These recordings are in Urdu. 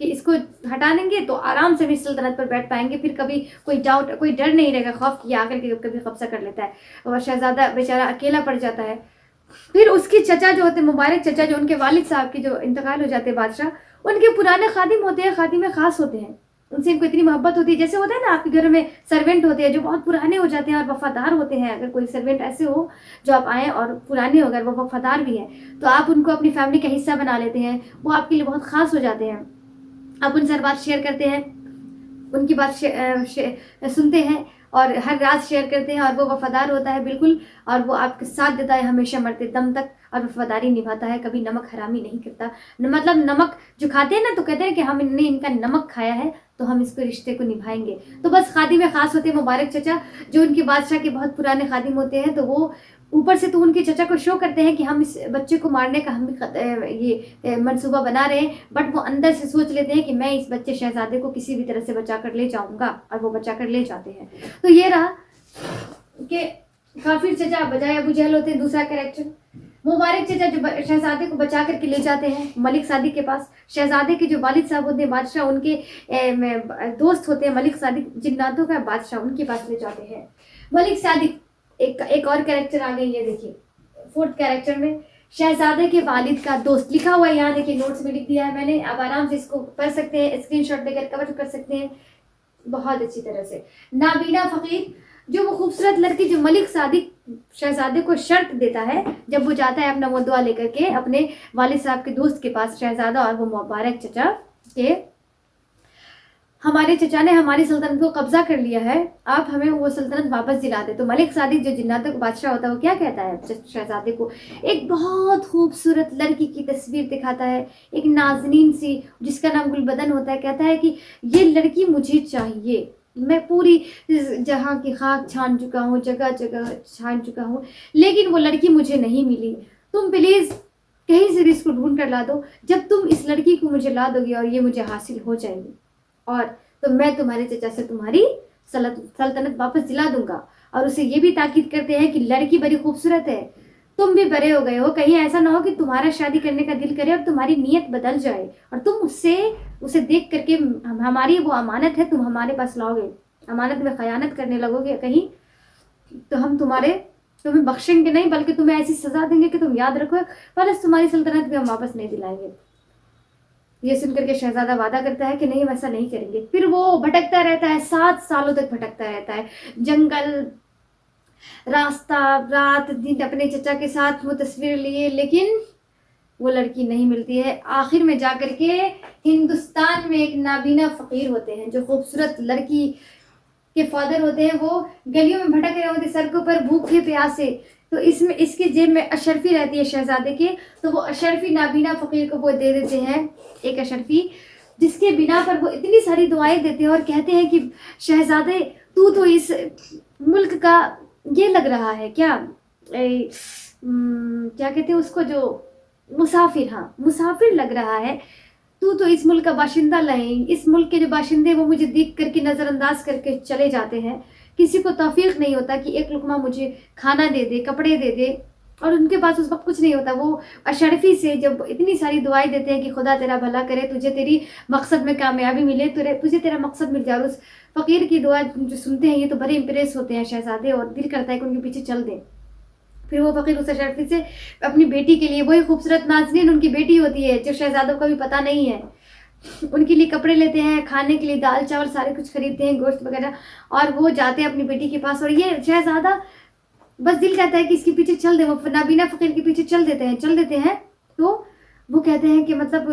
کہ اس کو ہٹا دیں گے تو آرام سے بھی سلطنت پر بیٹھ پائیں گے، پھر کبھی کوئی ڈاؤٹ، کوئی ڈر نہیں رہے گا، خوف کہ آ کر کے کبھی قبضہ کر لیتا ہے اور شہزادہ بیچارہ اکیلا پڑ جاتا ہے۔ پھر اس کی چچا جو ہوتے، مبارک چچا، جو ان کے والد صاحب کی جو انتقال ہو جاتے بادشاہ، ان کے پرانے خادم ہوتے ہیں، خادم خاص ہوتے ہیں، ان سے ان کو اتنی محبت ہوتی ہے، جیسے ہوتا ہے نا آپ کے گھر میں سرونٹ ہوتے ہیں جو بہت پرانے ہو جاتے ہیں اور وفادار ہوتے ہیں۔ اگر کوئی سرونٹ ایسے ہو جو آپ آئیں اور پرانے ہو، اگر وہ وفادار بھی ہیں تو آپ ان کو اپنی فیملی کا حصہ بنا لیتے ہیں، وہ آپ کے لیے بہت خاص ہو جاتے ہیں، آپ ان سے بات شیئر کرتے ہیں، ان کی بات سنتے ہیں اور ہر راز شیئر کرتے ہیں، اور وہ وفادار ہوتا ہے بالکل، اور وہ آپ کے ساتھ دیتا ہے ہمیشہ مرتے دم تک، اور وفاداری نبھاتا ہے، کبھی نمک حرامی نہیں کرتا۔ مطلب نمک جو کھاتے ہیں نا تو کہتے ہیں کہ ہم نے ان کا نمک کھایا ہے تو ہم اس کو رشتے کو نبھائیں گے۔ تو بس خادم خاص ہوتے ہیں مبارک چچا، جو ان کے بادشاہ کے بہت پرانے خادم ہوتے ہیں، تو وہ اوپر سے تو ان کے چچا کو شو کرتے ہیں کہ ہم اس بچے کو مارنے کا ہم یہ منصوبہ بنا رہے ہیں، بٹ وہ اندر سے سوچ لیتے ہیں کہ میں اس بچے شہزادے کو کسی بھی طرح سے بچا کر لے جاؤں گا، اور وہ بچا کر لے جاتے ہیں۔ تو یہ رہا کہ کافر چچا بجائے ابو جہل ہوتے ہیں۔ دوسرا کریکٹر مبارک چچا جو شہزادے کو بچا کر کے لے جاتے ہیں ملک صادق کے پاس۔ شہزادے کے جو والد صاحب ہوتے ہیں بادشاہ، ان کے دوست ہوتے ہیں ملک صادق، جناتوں کا بادشاہ، ان کے پاس لے جاتے ہیں۔ ملک صادق ایک اور کریکٹر آ گئے، یہ دیکھیے 4th کریکٹر میں شہزادے کے والد کا دوست لکھا ہوا ہے، یہاں دیکھیے نوٹس میں لکھ دیا ہے میں نے، آپ آرام سے اس کو پڑھ سکتے ہیں، اسکرین شاٹ لے کر کور کر سکتے ہیں بہت اچھی طرح سے۔ نابینا فقیر، جو وہ خوبصورت لڑکی جو ملک صادق شہزادے کو شرط دیتا ہے جب وہ جاتا ہے اپنا مدعا لے کر کے اپنے والد صاحب کے دوست کے پاس، شہزادہ اور وہ مبارک چچا، کہ ہمارے چچا نے ہماری سلطنت کو قبضہ کر لیا ہے، آپ ہمیں وہ سلطنت واپس دلا دیں۔ تو ملک صادق جو جناتوں کا بادشاہ ہوتا ہے وہ کیا کہتا ہے شہزادے کو، ایک بہت خوبصورت لڑکی کی تصویر دکھاتا ہے، ایک نازنین سی جس کا نام گلبدن ہوتا ہے، کہتا ہے کہ یہ لڑکی مجھے چاہیے، میں پوری جہاں کی خاک چھان چکا ہوں، جگہ جگہ چھان چکا ہوں، لیکن وہ لڑکی مجھے نہیں ملی، تم پلیز کہیں سے بھی اس کو ڈھونڈ کر لا دو، جب تم اس لڑکی کو مجھے لا دو گے اور یہ مجھے حاصل ہو جائے گی، اور تو میں تمہارے چچا سے تمہاری سلطنت واپس دلا دوں گا۔ اور اسے یہ بھی تاکید کرتے ہیں کہ لڑکی بڑی خوبصورت ہے، تم بھی بڑے ہو گئے ہو، کہیں ایسا نہ ہو کہ تمہارا شادی کرنے کا دل کرے اور تمہاری نیت بدل جائے اور تم اسے دیکھ کر کے ہماری وہ امانت ہے تم ہمارے پاس لاؤ گے، امانت میں خیانت کرنے لگو گے کہیں تو ہم تمہیں بخشیں گے نہیں، بلکہ تمہیں ایسی سزا دیں گے کہ تم یاد رکھو، بس تمہاری سلطنت بھی ہم واپس نہیں دلائیں گے۔ یہ سن کر کے شہزادہ وعدہ کرتا ہے کہ نہیں، ہم ایسا نہیں کریں گے۔ پھر وہ بھٹکتا رہتا ہے، 7 سالوں تک بھٹکتا رہتا ہے، جنگل، راستہ، رات دن اپنے چچا کے ساتھ وہ تصویر لیے، لیکن وہ لڑکی نہیں ملتی ہے۔ آخر میں جا کر کے ہندوستان میں ایک نابینا فقیر ہوتے ہیں جو خوبصورت لڑکی کے فادر ہوتے ہیں، وہ گلیوں میں بھٹک رہے ہوتے سڑکوں پر بھوکے پیاسے، تو اس کے جیب میں اشرفی رہتی ہے شہزادے کے، تو وہ اشرفی نابینا فقیر کو وہ دے دیتے ہیں، ایک اشرفی، جس کے بنا پر وہ اتنی ساری دعائیں دیتے ہیں اور کہتے ہیں کہ شہزادے تو اس ملک کا یہ لگ رہا ہے کیا کہتے ہیں اس کو، جو مسافر، ہاں مسافر لگ رہا ہے، تو اس ملک کا باشندہ نہیں، اس ملک کے جو باشندے وہ مجھے دیکھ کر کے نظر انداز کر کے چلے جاتے ہیں، کسی کو توفیق نہیں ہوتا کہ ایک لقمہ مجھے کھانا دے دے، کپڑے دے دے، اور ان کے پاس اس وقت کچھ نہیں ہوتا۔ وہ اشرفی سے جب اتنی ساری دعائیں دیتے ہیں کہ خدا تیرا بھلا کرے، تجھے تیری مقصد میں کامیابی ملے، تجھے تیرا مقصد مل جائے، اور اس فقیر کی دعا جو سنتے ہیں یہ تو بڑے امپریس ہوتے ہیں شہزادے، اور دل کرتا ہے کہ ان کے پیچھے چل دیں۔ پھر وہ فقیر اس اشرفی سے اپنی بیٹی کے لیے، وہی خوبصورت نازنین ان کی بیٹی ہوتی ہے جو شہزادوں کا بھی پتہ نہیں ہے، ان کے لیے کپڑے لیتے ہیں، کھانے کے لیے دال چاول سارے کچھ خریدتے ہیں، گوشت وغیرہ، اور وہ جاتے ہیں اپنی بیٹی کے پاس، اور یہ شہزادہ بس دل کہتا ہے کہ اس کے پیچھے چل دیں، وہ نابینا فقیر کے پیچھے چل دیتے ہیں، تو وہ کہتے ہیں کہ مطلب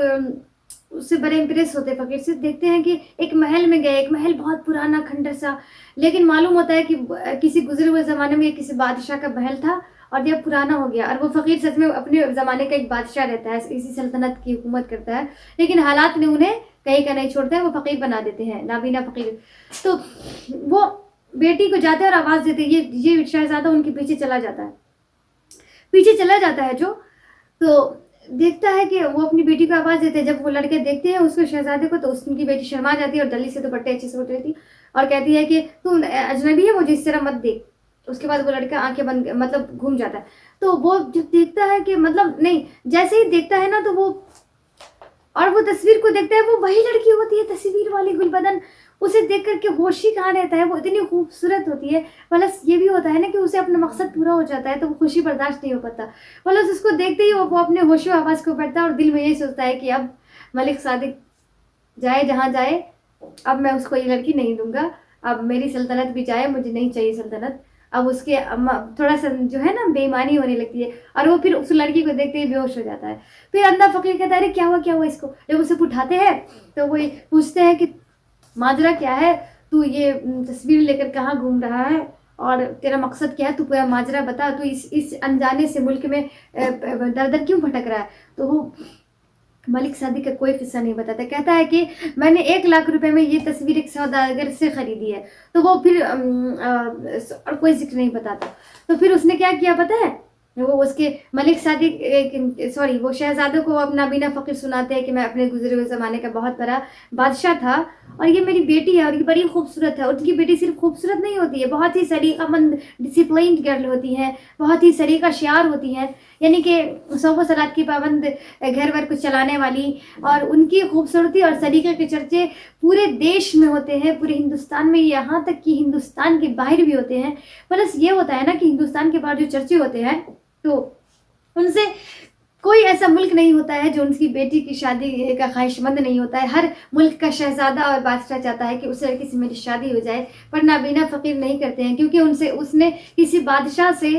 اس سے بڑے امپریس ہوتے فقیر سے، دیکھتے ہیں کہ ایک محل میں گئے، ایک محل بہت پرانا کھنڈر سا، لیکن معلوم ہوتا ہے کہ کسی گزرے ہوئے زمانے میں کسی بادشاہ کا محل تھا اور یہ پرانا ہو گیا، اور وہ فقیر سچ میں اپنے زمانے کا ایک بادشاہ رہتا ہے، اسی سلطنت کی حکومت کرتا ہے، لیکن حالات نے انہیں کہیں کا نہیں چھوڑتا ہے، وہ فقیر بنا دیتے ہیں، نابینا فقیر۔ تو وہ بیٹی کو جاتے ہیں اور آواز دیتے ہیں، یہ شہزادہ ان کے پیچھے چلا جاتا ہے جو، تو دیکھتا ہے کہ وہ اپنی بیٹی کو آواز دیتے ہیں، جب وہ لڑکے دیکھتے ہیں اس کو شہزادے کو، تو اس کی بیٹی شرما جاتی ہے اور دلی سے دوپٹے اچھے سے اٹھ رہی تھی اور کہتی ہے کہ تم اجنبی ہے، مجھے اس طرح مت دیکھ۔ اس کے بعد وہ لڑکا آنکھیں بند مطلب گھوم جاتا ہے، تو وہ جب دیکھتا ہے کہ مطلب نہیں، جیسے ہی دیکھتا ہے نا تو وہ اور وہ تصویر کو دیکھتا ہے، وہ وہی لڑکی ہوتی ہے تصویر والی گلبدن. اسے دیکھ کر کے ہوش ہی کہاں رہتا ہے، وہ اتنی خوبصورت ہوتی ہے. پلس یہ بھی ہوتا ہے نا کہ اسے اپنا مقصد پورا ہو جاتا ہے تو وہ خوشی برداشت نہیں ہو پاتا. پلس اس کو دیکھتے ہی وہ اپنے ہوش و آواز کو بیٹھتا ہے اور دل میں یہی سوچتا ہے کہ اب ملک صادق جائے جہاں جائے، اب میں اس کو یہ لڑکی نہیں دوں گا. اب میری سلطنت بھی جائے، مجھے نہیں چاہیے سلطنت. اب اس کے تھوڑا سا جو ہے نا بے ایمانی ہونے لگتی ہے اور وہ پھر اس لڑکی کو دیکھتے ہی بے ہوش ہو جاتا ہے. پھر اندھا فقیر کہتا ہے ارے کیا ہوا اس کو. جب اسے اٹھاتے ہیں تو وہ پوچھتے ہیں کہ ماجرا کیا ہے، تو یہ تصویر لے کر کہاں گھوم رہا ہے اور تیرا مقصد کیا ہے، تو پورا ماجرا بتا، تو اس انجانے سے ملک میں در در کیوں بھٹک رہا ہے. تو وہ ملک صادق کا کوئی قصہ نہیں بتاتا. کہتا ہے کہ میں نے 1,00,000 روپے میں یہ تصویر ایک سوداگر سے خریدی ہے. تو وہ پھر اور کوئی ذکر نہیں بتاتا. تو پھر اس نے کیا کیا پتا ہے، وہ اس کے ملک صادق وہ شہزادوں کو اپنا بینا فقیر سناتے ہیں کہ میں اپنے گزرے ہوئے زمانے کا بہت بڑا بادشاہ تھا اور یہ میری بیٹی ہے اور یہ بڑی خوبصورت ہے. ان کی بیٹی صرف خوبصورت نہیں ہوتی ہے، بہت ہی سلیقہ مند ڈسپلائنڈ گرل ہوتی ہیں، بہت ہی سلیقہ شعار ہوتی ہیں، یعنی کہ صوم و صلات کی پابند، گھر ور کو چلانے والی. اور ان کی خوبصورتی اور سلیقے کے چرچے پورے دیش میں ہوتے ہیں، پورے ہندوستان میں، یہاں تک کہ ہندوستان کے باہر بھی ہوتے ہیں. پلس یہ ہوتا ہے نا کہ ہندوستان کے باہر جو چرچے ہوتے ہیں تو ان سے کوئی ایسا ملک نہیں ہوتا ہے جو ان کی بیٹی کی شادی کا خواہش مند نہیں ہوتا ہے. ہر ملک کا شہزادہ اور بادشاہ چاہتا ہے کہ اس لڑکی سے میری شادی ہو جائے، پر نابینا فقیر نہیں کرتے ہیں کیونکہ اس نے کسی بادشاہ سے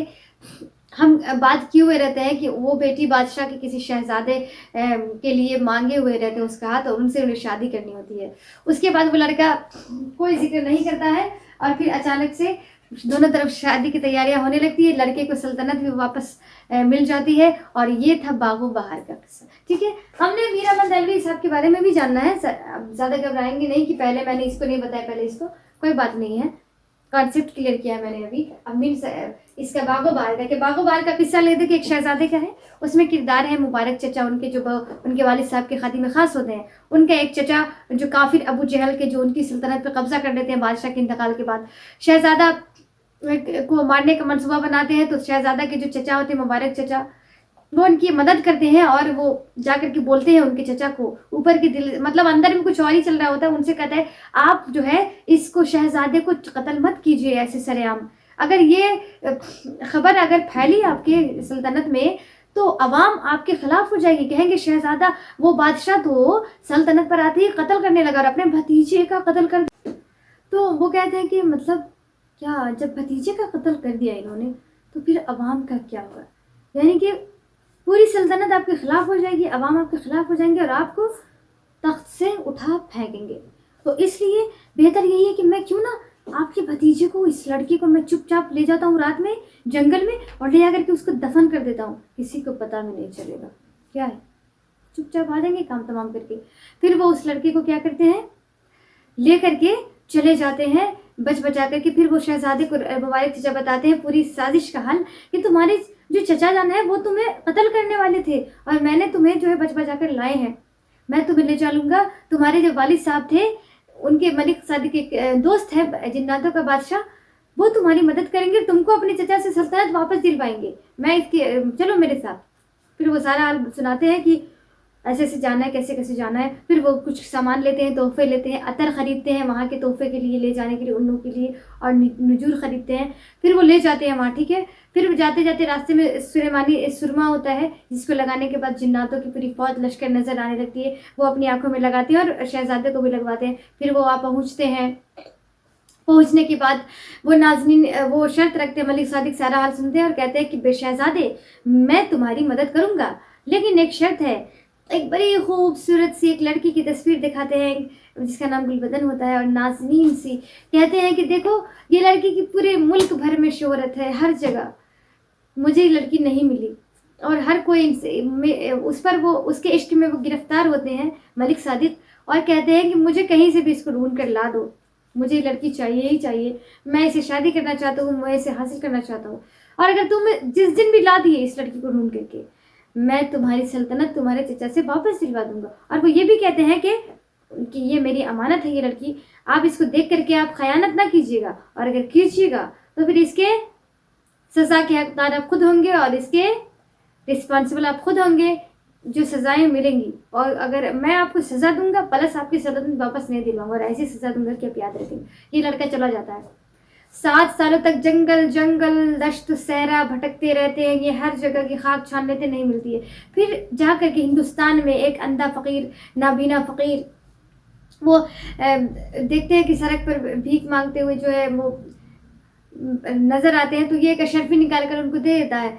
ہم بات کیے ہوئے رہتے ہیں کہ وہ بیٹی بادشاہ کے کسی شہزادے کے لیے مانگے ہوئے رہتے ہیں اس کا ہاتھ، اور ان سے انہیں شادی کرنی ہوتی ہے. اس کے بعد وہ لڑکا کوئی ذکر نہیں کرتا ہے اور پھر اچانک سے دونوں طرف شادی کی تیاریاں ہونے لگتی ہے. لڑکے کو سلطنت بھی واپس مل جاتی ہے. اور یہ تھا باغ و بہار کا قصہ. ٹھیک ہے، ہم نے میر احمد دہلوی صاحب کے بارے میں بھی جاننا ہے. زیادہ گھبرائیں گے نہیں کہ پہلے میں نے اس کو نہیں بتایا، پہلے اس کو، کوئی بات نہیں ہے، کانسیپٹ کلیئر کیا ہے میں نے ابھی. اب اس کا باغ و بہار کا، کہ باغ و بہار کا قصہ لے دے کہ ایک شہزادے کا ہے. اس میں کردار ہے مبارک چچا، ان کے والد صاحب کے خادم خاص ہوتے ہیں. ان کا ایک چچا جو کافر ابو جہل کے، جو ان کی سلطنت پہ قبضہ کر لیتے ہیں بادشاہ کے انتقال کے بعد. شہزادہ کو مارنے کا منصوبہ بناتے ہیں تو شہزادہ کے جو چچا ہوتے ہیں مبارک چچا، وہ ان کی مدد کرتے ہیں اور وہ جا کر کے بولتے ہیں ان کے چچا کو، اوپر کے دل مطلب اندر میں کچھ اور ہی چل رہا ہوتا ہے. ان سے کہتا ہے آپ جو ہے اس کو شہزادے کو قتل مت کیجیے ایسے سر عام. اگر یہ خبر اگر پھیلی آپ کے سلطنت میں تو عوام آپ کے خلاف ہو جائے گی، کہیں گے شہزادہ وہ بادشاہ تو سلطنت پر آتے ہی قتل کرنے لگا اور اپنے بھتیجے کا قتل کر دیا. تو وہ کہتے ہیں کہ مطلب کیا، جب بھتیجے کا قتل کر دیا انہوں نے تو پھر عوام کا کیا ہوگا؟ یعنی کہ پوری سلطنت آپ کے خلاف ہو جائے گی، عوام آپ کے خلاف ہو جائیں گے اور آپ کو تخت سے اٹھا پھینکیں گے. تو اس لیے بہتر یہی ہے کہ میں کیوں نہ آپ کے بھتیجے کو، اس لڑکی کو میں چپ چاپ لے جاتا ہوں رات میں جنگل میں اور لے جا کر کے اس کو دفن کر دیتا ہوں، کسی کو پتہ بھی نہیں چلے گا. کیا ہے، چپ چاپ آ جائیں گے کام تمام کر کے. پھر وہ اس لڑکی کو کیا کرتے ہیں، لے کر کے چلے جاتے ہیں بچا کر کے. پھر وہ شہزادے کو مبارک چچا بتاتے ہیں پوری سازش کا حل کہ تمہارے جو چچا جان ہے وہ تمہیں قتل کرنے والے تھے اور میں نے تمہیں جو ہے بچا کر لائے ہیں. میں تمہیں لے چلوں گا. تمہارے جو والد صاحب تھے ان کے ملک صادق کے دوست ہے جناتوں کا بادشاہ، وہ تمہاری مدد کریں گے، تم کو اپنے چچا سے سلطنت واپس دلوائیں گے. میں اس کے چلو میرے ساتھ. پھر وہ سارا حال سناتے ہیں کہ ایسے ایسے جانا ہے، کیسے کیسے جانا ہے. پھر وہ کچھ سامان لیتے ہیں، تحفے لیتے ہیں، عطر خریدتے ہیں وہاں کے تحفے کے لیے، لے جانے کے لیے ان لوگوں کے لیے، اور نجور خریدتے ہیں. پھر وہ لے جاتے ہیں وہاں. ٹھیک ہے، پھر جاتے جاتے راستے میں سرما ہوتا ہے جس کو لگانے کے بعد جناتوں کی پوری فوج لشکر نظر آنے لگتی ہے. وہ اپنی آنکھوں میں لگاتے ہیں اور شہزادے کو بھی لگواتے ہیں. پھر وہ وہاں پہنچتے ہیں. پہنچنے کے بعد وہ ناظرین وہ شرط رکھتے ہیں، ملک صادق سارا حال سنتے ہیں اور کہتے ہیں کہ بے شہزادے میں تمہاری مدد کروں گا، لیکن ایک شرط ہے. ایک بڑی خوبصورت سی ایک لڑکی کی تصویر دکھاتے ہیں جس کا نام گلبدن ہوتا ہے، اور نازنین سی کہتے ہیں کہ دیکھو یہ لڑکی کی پورے ملک بھر میں شہرت ہے، ہر جگہ مجھے یہ لڑکی نہیں ملی. اور ہر کوئی اس پر وہ اس کے عشق میں وہ گرفتار ہوتے ہیں ملک صادق، اور کہتے ہیں کہ مجھے کہیں سے بھی اس کو ڈھونڈ کر لا دو، مجھے یہ لڑکی چاہیے ہی چاہیے، میں اسے شادی کرنا چاہتا ہوں، میں اسے حاصل کرنا چاہتا ہوں. اور اگر تم جس دن بھی لا دیے اس لڑکی کو ڈھونڈ کر کے، میں تمہاری سلطنت تمہارے چچا سے واپس دلوا دوں گا. اور وہ یہ بھی کہتے ہیں کہ یہ میری امانت ہے، یہ لڑکی آپ اس کو دیکھ کر کے آپ خیانت نہ کیجیے گا، اور اگر کیجیے گا تو پھر اس کے سزا کے حقدار آپ خود ہوں گے اور اس کے رسپانسبل آپ خود ہوں گے. جو سزائیں ملیں گی، اور اگر میں آپ کو سزا دوں گا پلس آپ کی سلطنت واپس نہیں دلواؤں گا، اور ایسی سزا دوں گا کہ آپ یاد رکھیں۔ یہ لڑکا چلا جاتا ہے، 7 سالوں تک جنگل جنگل دشت صحرا بھٹکتے رہتے ہیں، یہ ہر جگہ کی خاک چھان لیتے، نہیں ملتی ہے۔ پھر جا کر کے ہندوستان میں ایک اندھا فقیر، نابینا فقیر، وہ دیکھتے ہیں کہ سڑک پر بھیک مانگتے ہوئے جو ہے وہ نظر آتے ہیں، تو یہ ایک اشرفی نکال کر ان کو دے دیتا ہے۔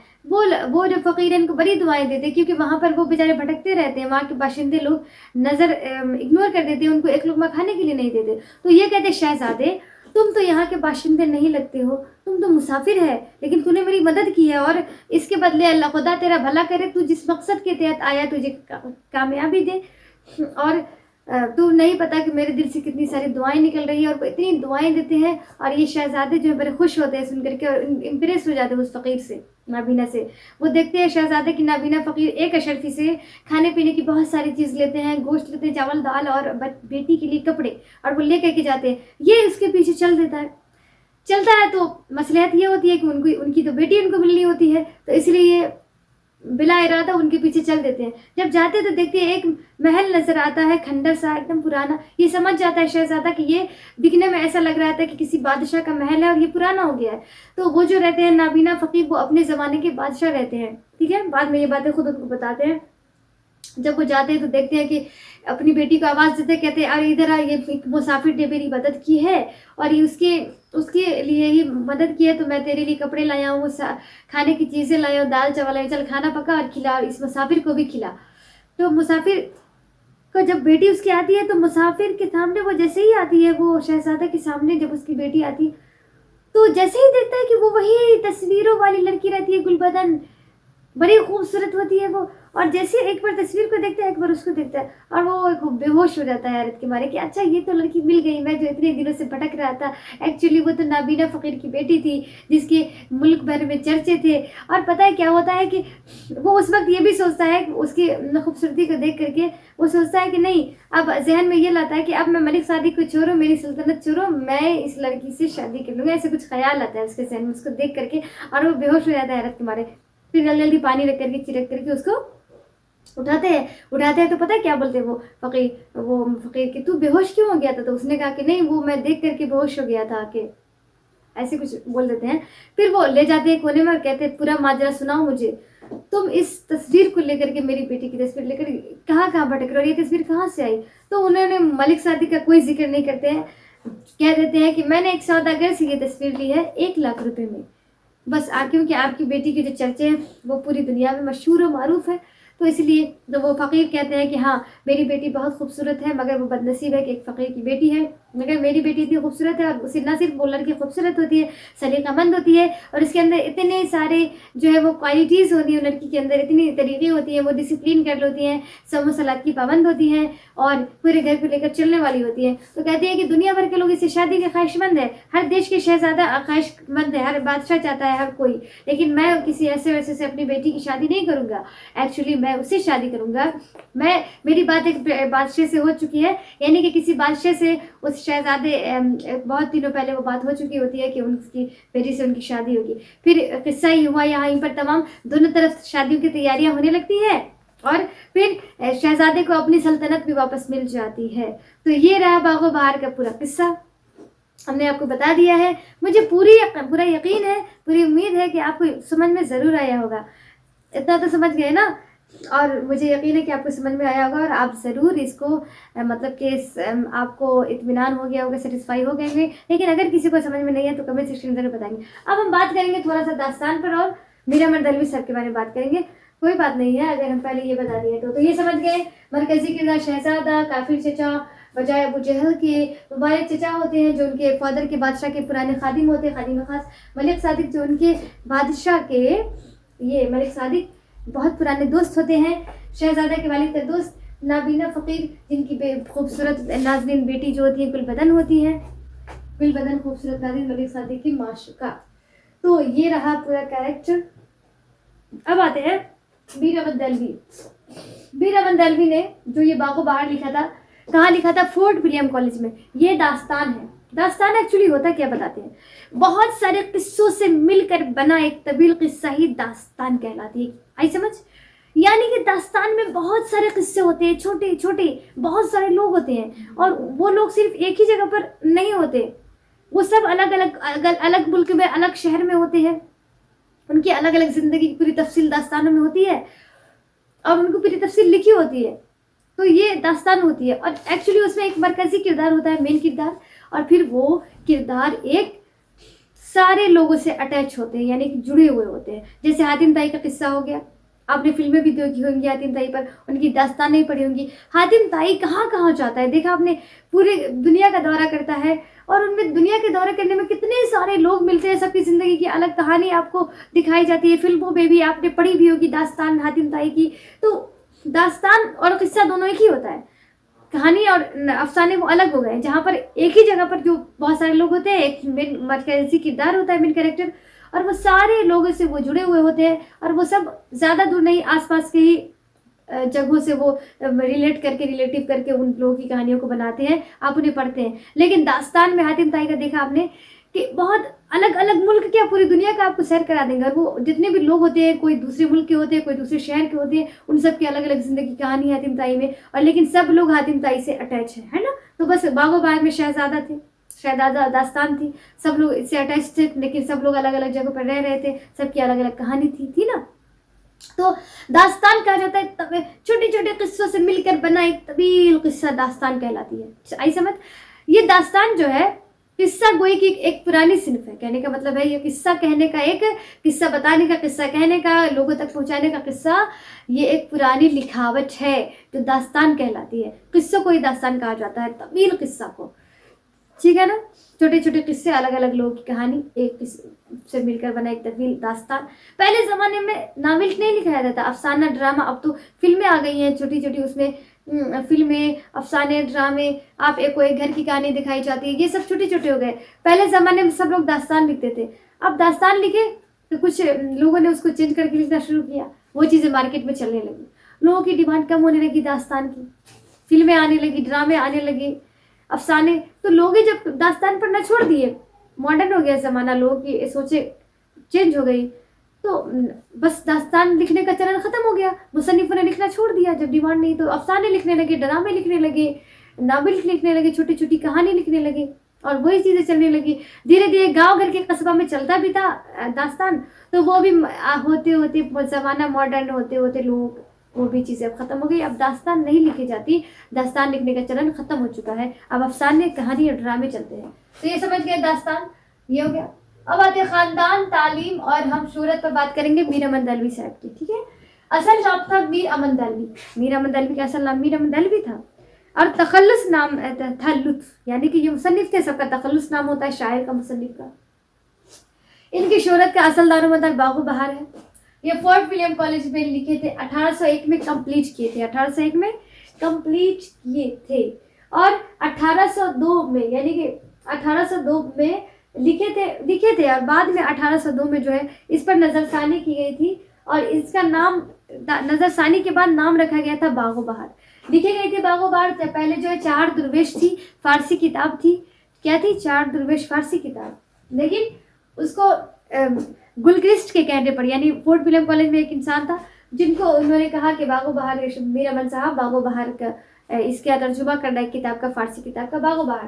وہ جو فقیر ہیں ان کو بڑی دعائیں دیتے ہیں، کیونکہ وہاں پر وہ بیچارے بھٹکتے رہتے ہیں، وہاں کے باشندے لوگ نظر اگنور کر دیتے ہیں، ان کو ایک لقمہ کھانے کے لیے نہیں دیتے۔ تو یہ کہتے ہیں شہزادے تم تو یہاں کے باشندے نہیں لگتے ہو، تم تو مسافر ہے، لیکن تو نے میری مدد کی ہے، اور اس کے بدلے اللہ خدا تیرا بھلا کرے، تو جس مقصد کے تحت آیا تجھے کامیابی دے۔ اور تو نہیں پتا کہ میرے دل سے کتنی ساری دعائیں نکل رہی ہیں، اور وہ اتنی دعائیں دیتے ہیں، اور یہ شہزادے جو ہے بڑے خوش ہوتے ہیں سن کر کے، اور امپریس ہو جاتے ہیں اس فقیر سے، نابینا سے۔ وہ دیکھتے ہیں شہزادے کی نابینا فقیر ایک اشرفی سے کھانے پینے کی بہت ساری چیز لیتے ہیں، گوشت لیتے ہیں، چاول دال، اور بیٹی کے لیے کپڑے، اور وہ لے کر کے جاتے ہیں۔ یہ اس کے پیچھے چل دیتا ہے، چلتا ہے، تو مصلحت یہ ہوتی ہے کہ ان کی تو بیٹی ان کو ملنی ہوتی ہے، تو اس لیے یہ بلا ارادہ ان کے پیچھے چل دیتے ہیں۔ جب جاتے تو دیکھتے ہیں ایک محل نظر آتا ہے، کھنڈر سا ایک دم پرانا۔ یہ سمجھ جاتا ہے شہزادہ کہ یہ دکھنے میں ایسا لگ رہا تھا کہ کسی بادشاہ کا محل ہے، اور یہ پرانا ہو گیا ہے۔ تو وہ جو رہتے ہیں نابینا فقیر، وہ اپنے زمانے کے بادشاہ رہتے ہیں، ٹھیک ہے، بعد میں یہ باتیں خود ان کو بتاتے ہیں۔ جب وہ جاتے ہیں تو دیکھتے ہیں کہ اپنی بیٹی کو آواز دیتے، کہتے ہیں ارے ادھر آ، یہ ایک مسافر نے میری مدد کی ہے، اور یہ اس کے لیے ہی مدد کی ہے، تو میں تیرے لیے کپڑے لایا ہوں، کھانے کی چیزیں لایا ہوں، دال چاول لایا، چل کھانا پکا اور کھلا، اور اس مسافر کو بھی کھلا۔ تو مسافر کو جب بیٹی اس کی آتی ہے، تو مسافر کے سامنے وہ جیسے ہی آتی ہے، وہ شہزادہ کے سامنے جب اس کی بیٹی آتی ہے، تو جیسے ہی دیکھتا ہے کہ وہ وہی تصویروں والی لڑکی رہتی ہے، گل بدن، بڑی خوبصورت ہوتی ہے وہ، اور جیسے ایک بار تصویر کو دیکھتا ہے، ایک بار اس کو دیکھتا ہے، اور وہ بے ہوش ہو جاتا ہے حیرت کے مارے کہ اچھا یہ تو لڑکی مل گئی، میں جو اتنے دنوں سے بھٹک رہا تھا، ایکچولی وہ تو نابینا فقیر کی بیٹی تھی، جس کے ملک بھر میں چرچے تھے۔ اور پتہ ہے کیا ہوتا ہے کہ وہ اس وقت یہ بھی سوچتا ہے کہ اس کی خوبصورتی کو دیکھ کر کے وہ سوچتا ہے کہ نہیں، اب ذہن میں یہ لاتا ہے کہ اب میں ملک صادق کو چھوڑوں، میری سلطنت چھوڑوں، میں اس لڑکی سے شادی کر لوں گا، ایسے کچھ خیال آتا ہے اس کے ذہن میں اس کو دیکھ کر کے، اور وہ بے ہوش ہو جاتا ہے حیرت کے مارے۔ پھر جلدی جلدی پانی رکھ کر کے چرک کر کے اس کو اٹھاتے ہیں، تو پتہ ہے کیا بولتے ہیں وہ فقیر کہ تو بے ہوش کیوں ہو گیا تھا؟ تو اس نے کہا کہ نہیں، وہ میں دیکھ کر کے بے ہوش ہو گیا تھا، کہ ایسے کچھ بول دیتے ہیں۔ پھر وہ لے جاتے ہیں کونے میں اور کہتے ہیں پورا ماجرا سناؤ مجھے، تم اس تصویر کو لے کر کے، میری بیٹی کی تصویر لے کر کہاں کہاں بھٹک رہے، اور یہ تصویر کہاں سے آئی؟ تو انہوں نے ملک صادق کا کوئی ذکر نہیں کرتے ہیں، کہہ دیتے ہیں کہ میں نے ایک سوداگر سے یہ تصویر لی ہے 1,00,000 روپے میں، بس کیونکہ آپ کی بیٹی کے جو چرچے ہیں وہ پوری دنیا میں مشہور و معروف ہے، تو اس لیے تو وہ فقیر کہتے ہیں کہ ہاں میری بیٹی بہت خوبصورت ہے، مگر وہ بد نصیب ہے کہ ایک فقیر کی بیٹی ہے، مگر میری بیٹی اتنی خوبصورت ہے، اور اسے نہ صرف وہ لڑکی خوبصورت ہوتی ہے، سلیقہ مند ہوتی ہے، اور اس کے اندر اتنے سارے جو ہے وہ کوالٹیز ہوتی ہیں، لڑکی کے اندر اتنی طریقے ہوتی ہیں، وہ ڈسپلین کر ہوتی ہیں، سم و صلاحت کی پابند ہوتی ہیں، اور پورے گھر کو لے کر چلنے والی ہوتی ہیں۔ تو کہتے ہیں کہ دنیا بھر کے لوگ اسے شادی کے خواہش مند ہے، ہر دیش کے شہزادہ خواہش مند ہے، ہر بادشاہ چاہتا ہے، ہر کوئی، لیکن میں کسی ایسے ویسے سے اپنی بیٹی کی شادی نہیں کروں گا، ایکچولی میں اسے شادی کروں گا، میری بات ایک بادشاہ سے ہو چکی ہے، یعنی کہ کسی بادشاہ سے اس شہزادے بہت دنوں پہلے وہ بات ہو چکی ہوتی ہے کہ ان کی بیٹی سے ان کی شادی ہوگی۔ پھر قصہ ہی ہوا یہاں پر تمام، دونوں طرف شادیوں کی تیاریاں ہونے لگتی ہیں، اور پھر شہزادے کو اپنی سلطنت بھی واپس مل جاتی ہے۔ تو یہ رہا باغ و بہار کا پورا قصہ، ہم نے آپ کو بتا دیا ہے۔ مجھے پورا یقین ہے، پوری امید ہے کہ آپ کو سمجھ میں ضرور آیا ہوگا، اتنا تو سمجھ گئے نا، اور مجھے یقین ہے کہ آپ کو سمجھ میں آیا ہوگا، اور آپ ضرور اس کو مطلب کہ آپ کو اطمینان ہو گیا ہوگا، سیٹسفائی ہو گئے ہوں، لیکن اگر کسی کو سمجھ میں نہیں ہے تو کمنٹ سیکشن میں ضرور بتائیں گے۔ اب ہم بات کریں گے تھوڑا سا داستان پر، اور میرا مردلوی سر کے بارے میں بات کریں گے۔ کوئی بات نہیں ہے اگر ہم پہلے یہ بتا دیے تو یہ سمجھ گئے، مرکزی کردار شہزادہ، کافر چچا بجائے ابو جہل کے، مبارک چچا ہوتے ہیں جو ان کے فادر کے بادشاہ کے پرانے خادم ہوتے ہیں، خادم خاص، ملک صادق جو ان کے بادشاہ کے، یہ ملک صادق بہت پرانے دوست ہوتے ہیں، شہزادہ کے والد کا دوست، نابینا فقیر جن کی خوبصورت نازنین بیٹی جو ہوتی ہے گل بدن ہوتی ہے، گل بدن خوبصورت نازنین ملک صادق کی معشوقہ۔ تو یہ رہا پورا کیریکٹر۔ اب آتے ہیں بیر احمد دہلوی۔ بیر احمد دہلوی نے جو یہ باغ و بہار لکھا تھا، کہاں لکھا تھا؟ فورٹ ولیم کالج میں۔ یہ داستان ہے، داستان ایکچولی ہوتا کیا بتاتے ہیں، بہت سارے قصوں سے مل کر بنا ایک طویل قصہ ہی داستان کہلاتی ہے، آئی سمجھ؟ یعنی کہ داستان میں بہت سارے قصے ہوتے ہیں، چھوٹے چھوٹے، بہت سارے لوگ ہوتے ہیں، اور وہ لوگ صرف ایک ہی جگہ پر نہیں ہوتے، وہ سب الگ الگ ملک میں، الگ شہر میں ہوتے ہیں، ان کی الگ الگ زندگی کی پوری تفصیل داستانوں میں ہوتی ہے، اور ان کو پوری تفصیل لکھی ہوتی ہے. تو یہ داستان ہوتی ہے، اور ایکچولی اس میں ایک مرکزی کردار ہوتا ہے، مین کردار، اور پھر وہ کردار ایک سارے لوگوں سے اٹیچ ہوتے ہیں، یعنی کہ جڑے ہوئے ہوتے ہیں. جیسے حاتم طائی کا قصہ ہو گیا، آپ نے فلمیں بھی دیکھی ہوں گی حاتم طائی پر، ان کی داستانیں پڑھی ہوں گی. حاتم طائی کہاں کہاں جاتا ہے، دیکھا آپ نے، پورے دنیا کا دورہ کرتا ہے، اور ان میں دنیا کے دورہ کرنے میں کتنے سارے لوگ ملتے ہیں، سب کی زندگی کی الگ کہانی آپ کو دکھائی جاتی ہے. فلموں میں بھی آپ نے پڑھی بھی ہوگی داستان حاتم طائی کی. تو داستان اور قصہ دونوں ایک ہی ہوتا ہے، کہانی اور افسانے وہ الگ ہو گئے، جہاں پر ایک ہی جگہ پر جو بہت سارے لوگ ہوتے ہیں، ایک مین مرکزی کردار ہوتا ہے، مین کریکٹر، اور وہ سارے لوگوں سے وہ جڑے ہوئے ہوتے ہیں، اور وہ سب زیادہ دور نہیں، آس پاس کے ہی جگہوں سے وہ ریلیٹ کر کے، ریلیٹیو کر کے ان لوگوں کی کہانیوں کو بناتے ہیں، آپ انہیں پڑھتے ہیں. لیکن داستان میں حاتم طائی کا دیکھا آپ نے کہ بہت الگ الگ ملک کیا پوری دنیا کا آپ کو سیر کرا دیں گے، اور وہ جتنے بھی لوگ ہوتے ہیں، کوئی دوسرے ملک کے ہوتے ہیں، کوئی دوسرے شہر کے ہوتے ہیں، ان سب کی الگ الگ زندگی کہانی ہے حاتم طائی میں، اور لیکن سب لوگ حاتم طائی سے اٹیچ ہیں، ہے نا. تو بس باغ و بہار میں شہزادہ تھے، شہزادہ داستان تھی، سب لوگ اس سے اٹیچ تھے، لیکن سب لوگ الگ الگ جگہ پر رہ رہے تھے، سب کی الگ الگ کہانی تھی نا. تو داستان کہا جاتا ہے چھوٹے چھوٹے قصوں سے مل کر بنا ایک طویل قصہ داستان کہلاتی ہے. آئی سمجھ؟ یہ داستان جو ہے قصہ گوئی کی ایک پرانی صنف ہے. کہنے کا مطلب ہے یہ قصہ کہنے کا، ایک قصہ بتانے کا، قصہ کہنے کا، لوگوں تک پہنچانے کا قصہ، یہ ایک پرانی لکھاوٹ ہے جو داستان کہلاتی ہے. قصوں کو ہی داستان کہا جاتا ہے، طویل قصہ کو، ٹھیک ہے نا. چھوٹے چھوٹے قصے، الگ الگ لوگوں کی کہانی ایک سے مل کر بنا ایک طویل داستان. پہلے زمانے میں ناول نہیں لکھایا جاتا، افسانہ ڈرامہ، اب تو فلمیں آ گئی ہیں چھوٹی چھوٹی، اس میں فلمیں، افسانے، ڈرامے، آپ ایک کوئی گھر کی کہانی دکھائی جاتی ہے، یہ سب چھوٹے چھوٹے ہو گئے. پہلے زمانے میں سب لوگ داستان لکھتے تھے، اب داستان لکھے تو کچھ لوگوں نے اس کو چینج کر کے لکھنا شروع کیا، وہ چیزیں مارکیٹ میں چلنے لگی، لوگوں کی ڈیمانڈ کم ہونے لگی داستان کی، فلمیں آنے لگی، ڈرامے آنے لگے، افسانے. تو لوگ جب داستان پڑھنا چھوڑ دیے، ماڈرن ہو گیا زمانہ، لوگوں کی سوچیں چینج ہو گئی، تو بس داستان لکھنے کا چلن ختم ہو گیا، مصنفوں نے لکھنا چھوڑ دیا. جب ڈیمانڈ نہیں تو افسانے لکھنے لگے، ڈرامے لکھنے لگے، ناول لکھنے لگے، چھوٹی چھوٹی کہانی لکھنے لگے، اور وہی چیزیں چلنے لگی. دھیرے دھیرے گاؤں گھر کے قصبہ میں چلتا بھی تھا داستان، تو وہ بھی ہوتے ہوتے زمانہ ماڈرن ہوتے ہوتے لوگ وہ بھی چیزیں اب ختم ہو گئی. اب داستان نہیں لکھی جاتی، داستان لکھنے کا چلن ختم ہو چکا ہے، اب افسانے، کہانی اور ڈرامے چلتے ہیں. تو یہ سمجھ گئے داستان، یہ ہو گیا. اب آتے خاندان، تعلیم اور ہم شہرت پر بات کریں گے میر امن دہلوی صاحب کی. ٹھیک ہے، اصل نام تھا میر امن دہلوی. میر امن دہلوی کا اصل نام میر امن دہلوی تھا، اور تخلص نام تھا لطف، یعنی کہ یہ مصنف تھے، سب کا تخلص نام ہوتا ہے شاعر کا، مصنف کا. ان کی شہرت کا اصل دار و مدار باغ و بہار ہے. یہ فورٹ ولیم کالج میں لکھے تھے، 1801 میں کمپلیٹ کیے تھے، 1801 میں کمپلیٹ کیے تھے، اور 1802 میں، یعنی کہ 1802 میں لکھے تھے، اور بعد میں 1802 میں جو ہے اس پر نظر ثانی کی گئی تھی، اور اس کا نام نظر ثانی کے بعد نام رکھا گیا تھا باغ و بہار. لکھے گئے تھے باغ و بہار. پہلے جو ہے 4 درویش تھی، فارسی کتاب تھی. کیا تھی؟ 4 درویش فارسی کتاب. لیکن اس کو گلکرسٹ کے کہنے پر، یعنی فورٹ ولیم کالج میں ایک انسان تھا جن کو انہوں نے کہا کہ باغ و بہار، میر امن صاحب باغ و بہار کا اس کا ترجمہ کرنا ہے کتاب کا، فارسی کتاب کا باغ و بہار.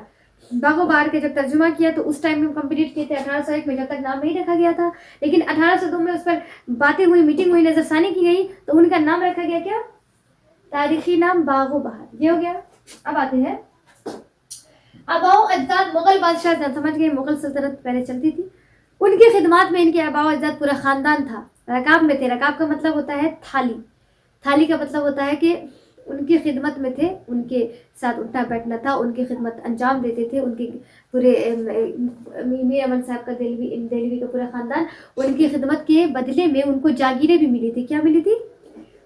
باغ و بہار کا جب ترجمہ کیا تو اس ٹائم میں کمپلیٹ کیے تھے 1801 میں، جب تک نام نہیں رکھا گیا تھا. لیکن 1802 میں اس پر باتیں ہوئی، میٹنگ ہوئی، نظر ثانی کی گئی، تو ان کا نام رکھا گیا کیا؟ تاریخی نام باغ و بہار. یہ ہو گیا. اب آتے ہیں آباؤ اجداد. مغل بادشاہ، سمجھ گئے، مغل سلطنت پہلے چلتی تھی، ان کی خدمات میں ان کے آباؤ اجداد پورا خاندان تھا. رکاب میں تھے. رکاب کا مطلب ہوتا ہے تھالی. تھالی کا مطلب ہوتا ہے کہ ان کی خدمت میں تھے، ان کے ساتھ اٹھنا بیٹھنا تھا، ان کی خدمت انجام دیتے تھے. ان کے پورے میر امن صاحب کا دہلوی کا پورا خاندان، ان کی خدمت کے بدلے میں ان کو جاگیریں بھی ملی تھی. کیا ملی تھی؟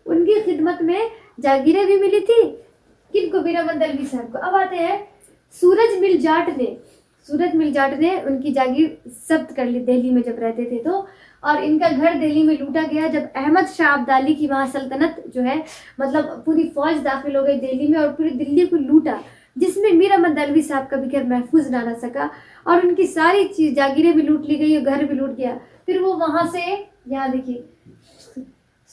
ان کی خدمت میں جاگیریں بھی ملی تھی. کن کو؟ میر امن دہلوی صاحب کو. اب آتے ہیں سورج مل جاٹ نے ان کی جاگیر ضبط کر لی دہلی میں جب رہتے تھے تو، اور ان کا گھر دہلی میں لوٹا گیا جب احمد شاہ ابدالی کی وہاں سلطنت جو ہے، مطلب پوری فوج داخل ہو گئی دہلی میں اور پوری دلی کو لوٹا، جس میں میر امن دہلوی صاحب کا بھی گھر محفوظ نہ رہ سکا، اور ان کی ساری چیز جاگیریں بھی لوٹ لی گئی اور گھر بھی لوٹ گیا. پھر وہ وہاں سے، یہاں دیکھیے،